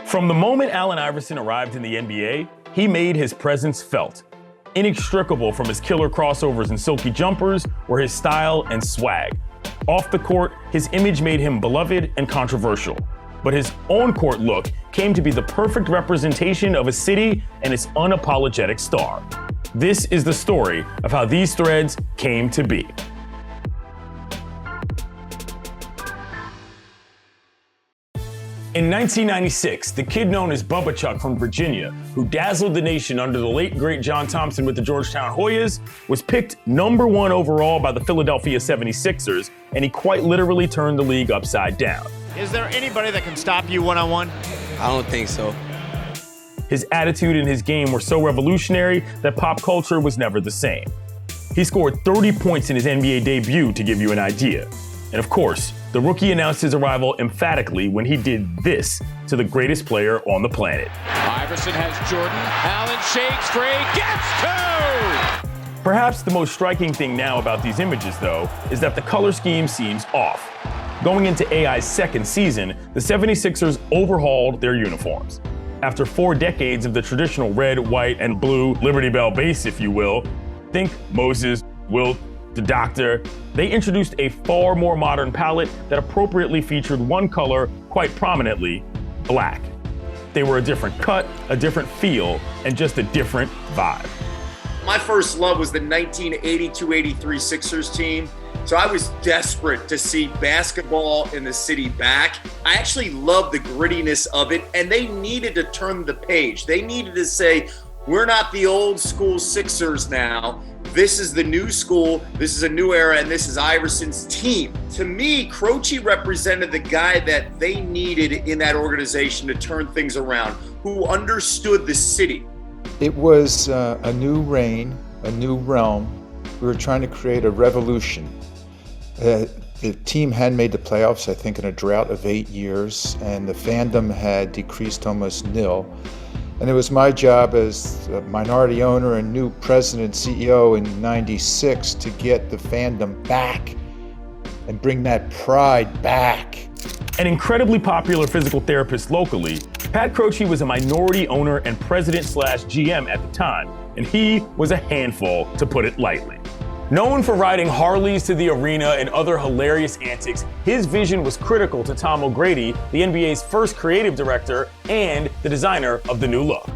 From the moment Allen Iverson arrived in the NBA, he made his presence felt. Inextricable from his killer crossovers and silky jumpers were his style and swag. Off the court, his image made him beloved and controversial. But his on-court look came to be the perfect representation of a city and its unapologetic star. This is the story of how these threads came to be. In 1996, the kid known as Bubba Chuck from Virginia, who dazzled the nation under the late great John Thompson with the Georgetown Hoyas, was picked #1 overall by the Philadelphia 76ers, and he quite literally turned the league upside down. Is there anybody that can stop you one-on-one? I don't think so. His attitude and his game were so revolutionary that pop culture was never the same. He scored 30 points in his NBA debut, to give you an idea. And of course, the rookie announced his arrival emphatically when he did this to the greatest player on the planet. Iverson has Jordan. Allen shakes free, gets two! Perhaps the most striking thing now about these images, though, is that the color scheme seems off. Going into AI's second season, the 76ers overhauled their uniforms. After 4 decades of the traditional red, white, and blue Liberty Bell base, if you will, think Moses, Wilt, the Doctor, they introduced a far more modern palette that appropriately featured one color quite prominently, black. They were a different cut, a different feel, and just a different vibe. My first love was the 1982-83 Sixers team. So I was desperate to see basketball in the city back. I actually loved the grittiness of it, and they needed to turn the page. They needed to say, we're not the old school Sixers now. This is the new school, this is a new era, and this is Iverson's team. To me, Croce represented the guy that they needed in that organization to turn things around, who understood the city. It was a new reign, a new realm. We were trying to create a revolution. The team hadn't made the playoffs, I think, in a drought of 8 years, and the fandom had decreased almost nil. And it was my job as a minority owner and new president CEO in '96 to get the fandom back and bring that pride back. An incredibly popular physical therapist locally, Pat Croce was a minority owner and president/GM at the time, and he was a handful, to put it lightly. Known for riding Harleys to the arena and other hilarious antics, his vision was critical to Tom O'Grady, the NBA's first creative director and the designer of the new look.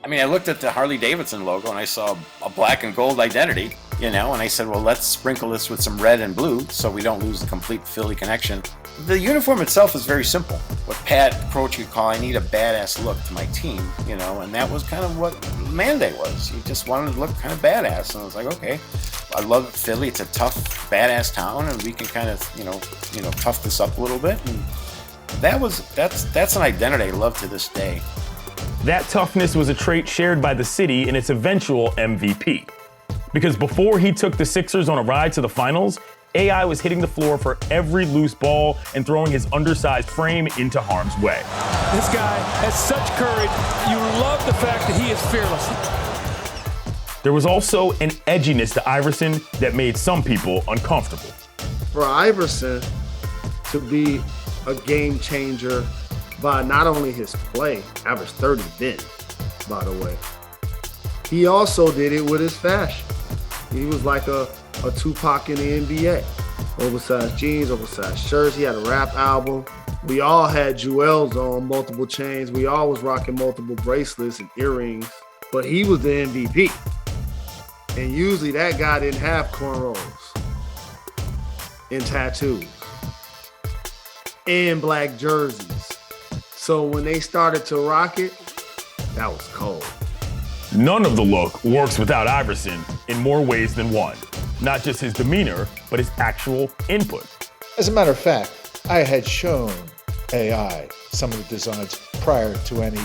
I mean, I looked at the Harley-Davidson logo and I saw a black and gold identity, and I said, well, let's sprinkle this with some red and blue so we don't lose the complete Philly connection. The uniform itself is very simple. What Pat Croce would call, I need a badass look to my team, and that was kind of what the mandate was. He just wanted to look kind of badass, and I was like, okay, I love Philly. It's a tough, badass town, and we can kind of, tough this up a little bit. And that's an identity I love to this day. That toughness was a trait shared by the city in its eventual MVP. Because before he took the Sixers on a ride to the finals, AI was hitting the floor for every loose ball and throwing his undersized frame into harm's way. This guy has such courage. You love the fact that he is fearless. There was also an edginess to Iverson that made some people uncomfortable. For Iverson to be a game changer by not only his play, averaged 30 then, by the way, he also did it with his fashion. He was like a Tupac in the NBA. Oversized jeans, oversized shirts. He had a rap album. We all had jewels on, multiple chains. We all was rocking multiple bracelets and earrings. But he was the MVP. And usually that guy didn't have cornrows and tattoos and black jerseys. So when they started to rock it, that was cold. None of the look works without Iverson in more ways than one. Not just his demeanor, but his actual input. As a matter of fact, I had shown AI some of the designs prior to any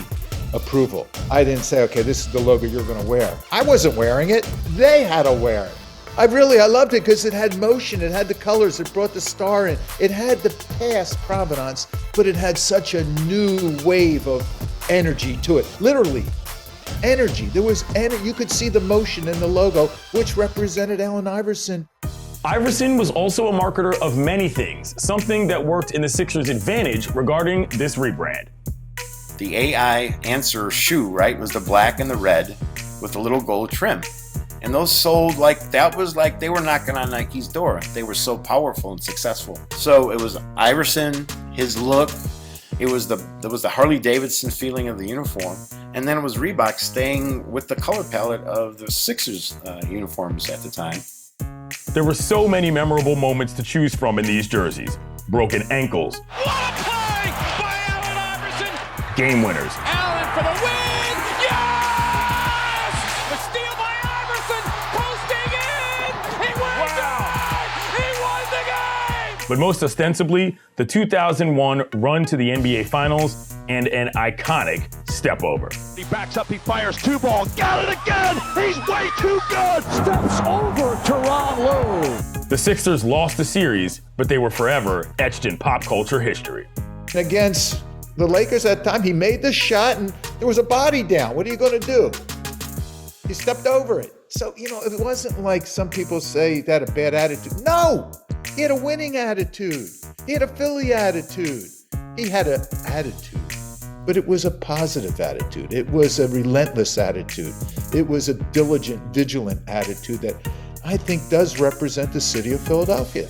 approval. I didn't say, okay, this is the logo you're going to wear. I wasn't wearing it. They had to wear it. I loved it because it had motion, it had the colors, it brought the star in. It had the past provenance, but it had such a new wave of energy to it. Literally, energy. There was you could see the motion in the logo, which represented Allen Iverson. Iverson was also a marketer of many things, something that worked in the Sixers' advantage regarding this rebrand. the AI answer shoe, right, was the black and the red with the little gold trim. And those sold like, that was like they were knocking on Nike's door. They were so powerful and successful. So it was Iverson, his look, there was the Harley Davidson feeling of the uniform, and then it was Reebok staying with the color palette of the Sixers uniforms at the time. There were so many memorable moments to choose from in these jerseys. Broken ankles. What a play by Allen Iverson! Game winners. Allen for the win! Yes! The steal by Iverson! Posting in! He wins it! He won the game! But most ostensibly, the 2001 run to the NBA Finals and an iconic step over. He backs up, he fires 2-ball, got it again! He's way too good! Steps over Teron Lue. The Sixers lost the series, but they were forever etched in pop culture history. Against the Lakers at the time, he made the shot and there was a body down. What are you going to do? He stepped over it. So, it wasn't like some people say he had a bad attitude. No! He had a winning attitude. He had a Philly attitude. He had an attitude. But it was a positive attitude. It was a relentless attitude. It was a diligent, vigilant attitude that I think does represent the city of Philadelphia.